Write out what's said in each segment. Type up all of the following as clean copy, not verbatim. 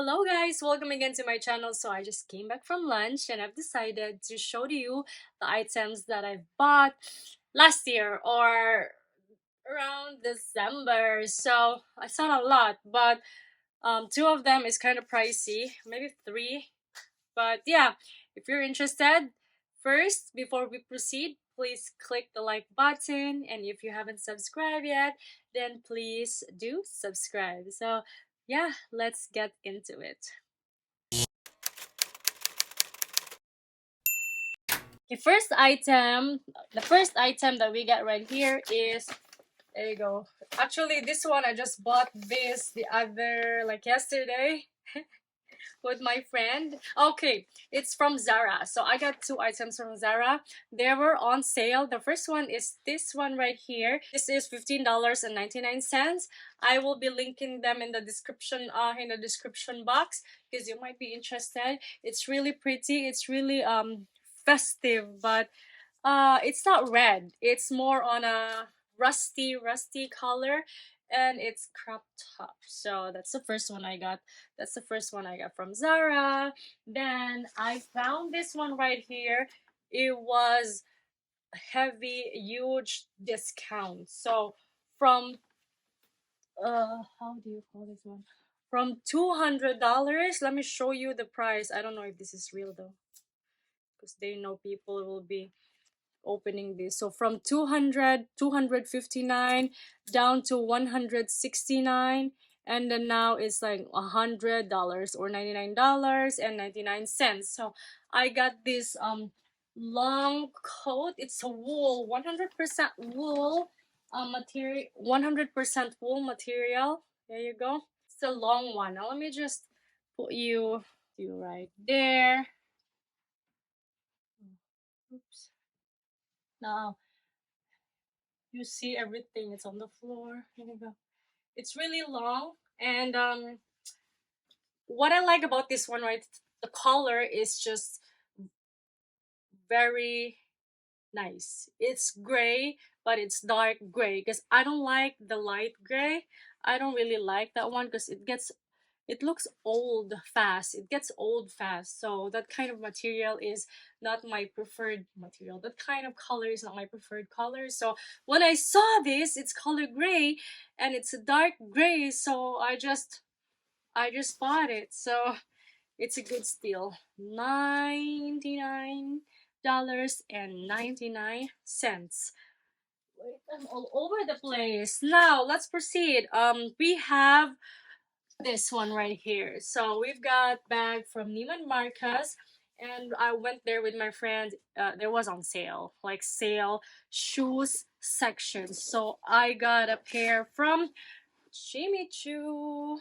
Hello guys, welcome again to my channel. So I just came back from lunch and I've decided to show to you the items that I bought last year or around December. So I saw a lot, but two of them is kind of pricey, maybe three. But yeah, if you're interested, first before we proceed, please click the like button, and if you haven't subscribed yet, then please do subscribe. So yeah, let's get into it. The first item that we got right here is, there you go. Actually, this one I just bought this the other like yesterday with my friend. Okay, it's from Zara. So I got two items from Zara. They were on sale. The first one is this one right here. This is $15.99. I will be linking them in the description box because you might be interested. It's really pretty. It's really festive, but it's not red. It's more on a rusty color, and it's crop top. So that's the first one I got. That's the first one I got from Zara. Then I found this one right here. It was heavy, huge discount. So from how do you call this one? From $200. Let me show you the price. I don't know if this is real though, because they know people will be opening this. So from 259 down to 169, and then now it's like $100 or $99.99. So I got this long coat. It's a wool, 100% wool material, 100% wool material. There you go. It's a long one. Now let me just put you right there. Oops. Now you see everything. It's on the floor. Here we go. It's really long, and what I like about this one, right? The color is just very nice. It's gray, but it's dark gray because I don't like the light gray. I don't really like that one because it looks old fast. It gets old fast. So that kind of material is not my preferred material. That kind of color is not my preferred color. So when I saw this, it's color gray and it's a dark gray, so I just bought it. So it's a good steal. $99.99. Wait, I'm all over the place. Now let's proceed. We have this one right here. So we've got bag from Neiman Marcus, and I went there with my friend. There was on sale, like sale shoes section. So I got a pair from Jimmy Choo.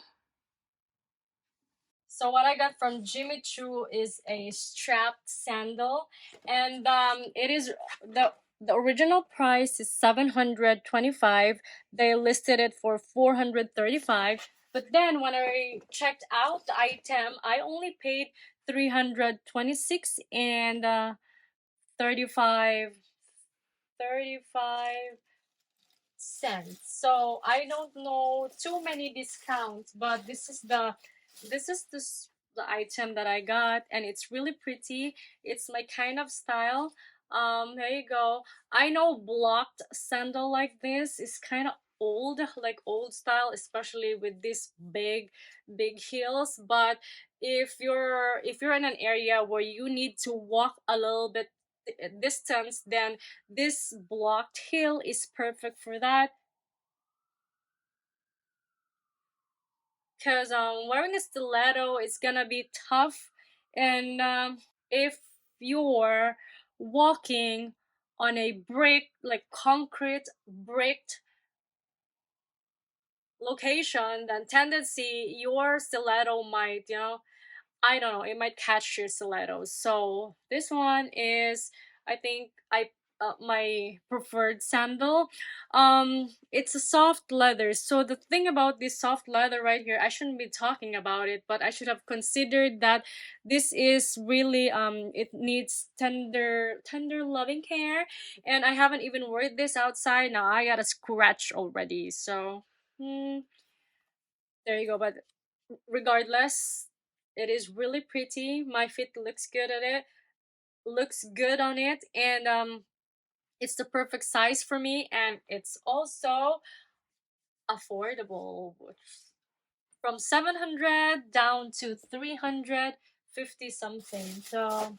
So what I got from Jimmy Choo is a strapped sandal, and it is the original price is 725. They listed it for 435. But then when I checked out the item, I only paid 326 and 35 35 cents. So I don't know too many discounts, but this is the item that I got, and it's really pretty. It's my kind of style. There you go. I know blocked sandal like this is kind of old, like old style, especially with these big heels. But if you're in an area where you need to walk a little bit distance, then this blocked heel is perfect for that. Because wearing a stiletto is gonna be tough, and if you're walking on a brick, like concrete bricked location, then tendency your stiletto might, I don't know, it might catch your stilettos. So this one is, I think, I my preferred sandal. It's a soft leather. So the thing about this soft leather right here, I shouldn't be talking about it, but I should have considered that this is really it needs tender loving care, and I haven't even worn this outside. Now I got a scratch already. So there you go. But regardless, It is really pretty. My feet looks good at it. Looks good on it, and it's the perfect size for me, and it's also affordable, from 700 down to 350 something. So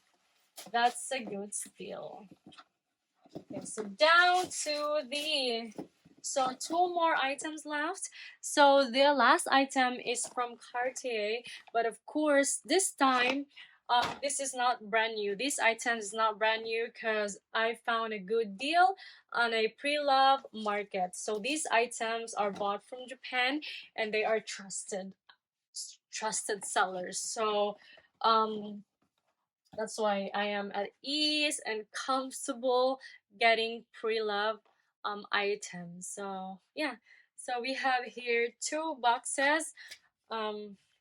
that's a good steal. Okay, so down to the, so two more items left. So the last item is from Cartier, but of course this time, this is not brand new. This item is not brand new because I found a good deal on a pre-love market. So these items are bought from Japan, and they are trusted sellers. So um that's why I am at ease and comfortable getting pre-love items. So yeah, so we have here two boxes.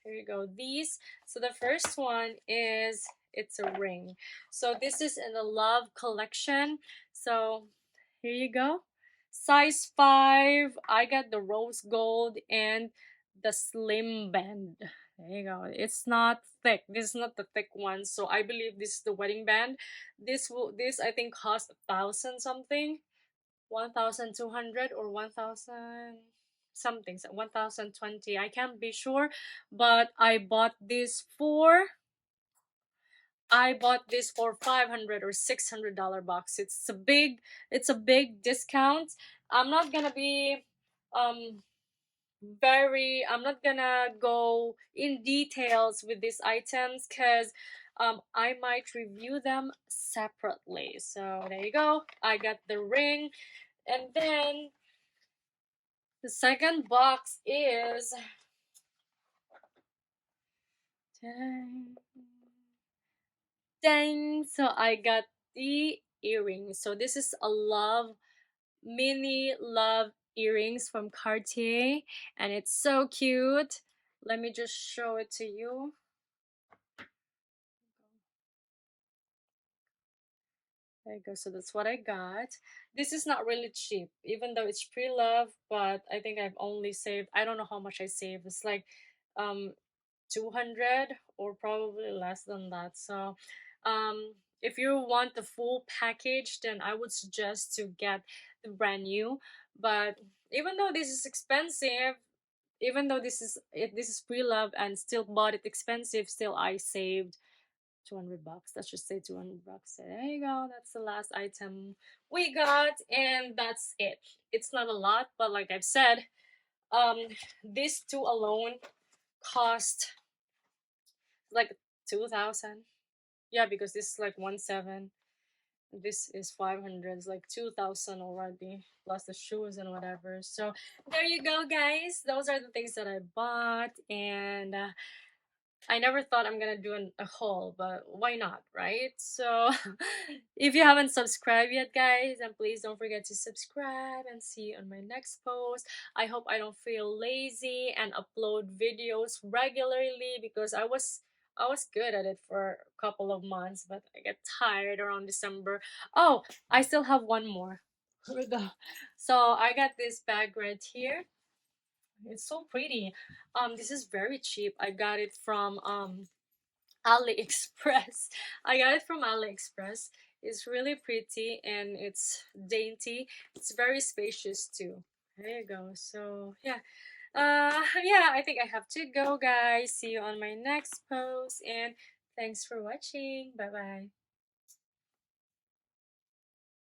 Here you go, these. So the first one is, it's a ring. So this is in the love collection. So here you go, size 5. I got the rose gold and the slim band. There you go. It's not thick. This is not the thick one. So I believe this is the wedding band. This I think cost 1,000 something, 1,200 or 1,000 something, so 1,020. I can't be sure, but I bought this for 500 or $600 box. It's a big discount. I'm not gonna be um I'm not gonna go in details with these items because I might review them separately. So there you go. I got the ring, and then the second box is, dang, dang. So I got the earrings. So this is a mini love earrings from Cartier, and it's so cute. Let me just show it to you. There you go. So that's what I got. This is not really cheap, even though it's pre-love, but I think I've only saved, I don't know how much I saved. It's like um 200 or probably less than that. So if you want the full package, then I would suggest to get the brand new. But even though this is expensive, even though this is pre-love and still bought it expensive, still I saved 200 bucks. Let's just say 200 bucks. So there you go. That's the last item we got, and that's it. It's not a lot, but like I've said, um these two alone cost like 2,000. Yeah, because this is like 1,700. This is 500. It's like 2,000 already, plus the shoes and whatever. So there you go, guys. Those are the things that I bought, and I never thought I'm gonna do a haul, but why not, right? So, if you haven't subscribed yet, guys, then please don't forget to subscribe, and see you on my next post. I hope I don't feel lazy and upload videos regularly, because I was good at it for a couple of months, but I get tired around December. Oh, I still have one more. Here we go. So I got this bag right here. It's so pretty. This is very cheap. I got it from AliExpress. I got it from AliExpress. It's really pretty and it's dainty. It's very spacious too. There you go. So yeah. Yeah, I think I have to go, guys. See you on my next post, and thanks for watching. Bye bye.